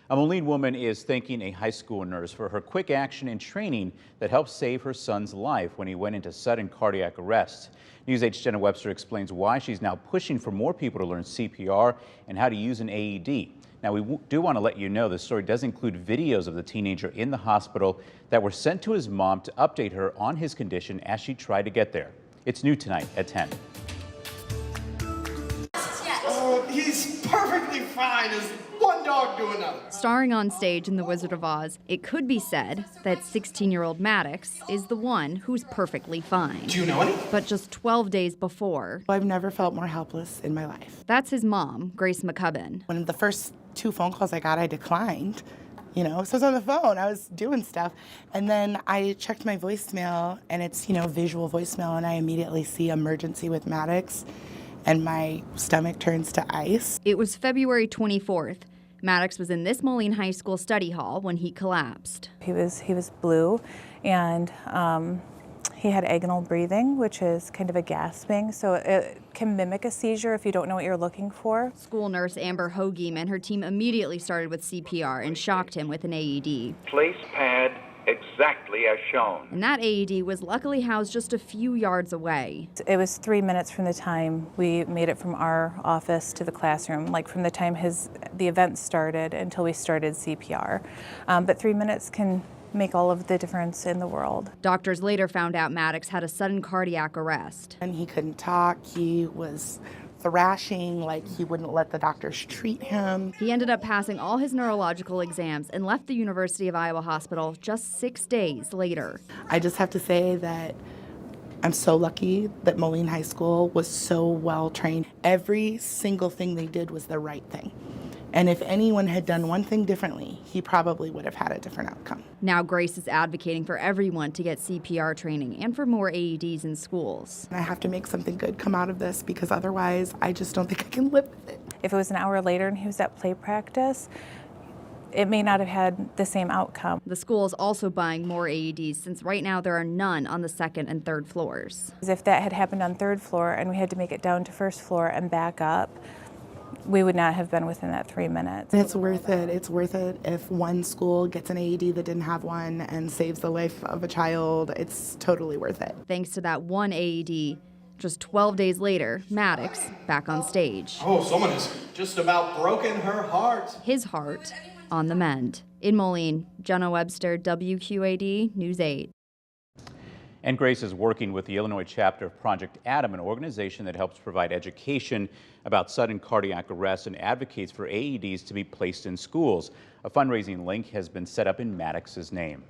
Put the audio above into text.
A Moline woman is thanking a high school nurse for her quick action and training that helped save her son's life when he went into sudden cardiac arrest. News 8's Jenna Webster explains why she's now pushing for more people to learn CPR and how to use an AED. Now, we do want to let you know the story does include videos of the teenager in the hospital that were sent to his mom to update her on his condition as she tried to get there. It's new tonight at 10. Oh, he's perfectly fine as one dog to another. Starring on stage in The Wizard of Oz, it could be said that 16-year-old Maddox is the one who's perfectly fine. Do you know any? But just 12 days before, I've never felt more helpless in my life. that's his mom, Grace McCubbin. One of the first 2 phone calls I got, I declined. So I was on the phone, I was doing stuff. And then I checked my voicemail, and it's, visual voicemail, and I immediately see emergency with Maddox, and my stomach turns to ice. It was February 24th. Maddox was in this Moline High School study hall when he collapsed. He was blue, and he had agonal breathing, which is kind of a gasping, so it can mimic a seizure if you don't know what you're looking for. School nurse Amber Hogeem and her team immediately started with CPR and shocked him with an AED. Place pad exactly as shown. And that AED was luckily housed just a few yards away. It was 3 minutes from the time we made it from our office to the classroom, like from the time the event started until we started CPR. But 3 minutes can make all of the difference in the world. Doctors later found out Maddox had a sudden cardiac arrest. And he couldn't talk, he was thrashing, like he wouldn't let the doctors treat him. He ended up passing all his neurological exams and left the University of Iowa Hospital just 6 days later. I just have to say that I'm so lucky that Moline High School was so well trained. Every single thing they did was the right thing. And if anyone had done one thing differently, he probably would have had a different outcome. Now Grace is advocating for everyone to get CPR training and for more AEDs in schools. I have to make something good come out of this because otherwise I just don't think I can live with it. If it was an hour later and he was at play practice, it may not have had the same outcome. The school is also buying more AEDs since right now there are none on the 2nd and 3rd floors. If that had happened on 3rd floor and we had to make it down to 1st floor and back up, we would not have been within that 3 minutes. It's worth it. It's worth it. If one school gets an AED that didn't have one and saves the life of a child, it's totally worth it. Thanks to that one AED, just 12 days later, Maddox back on stage. Oh, someone has just about broken her heart. His heart on the mend. In Moline, Jenna Webster, WQAD News 8. And Grace is working with the Illinois chapter of Project Adam, an organization that helps provide education about sudden cardiac arrest and advocates for AEDs to be placed in schools. A fundraising link has been set up in Maddox's name.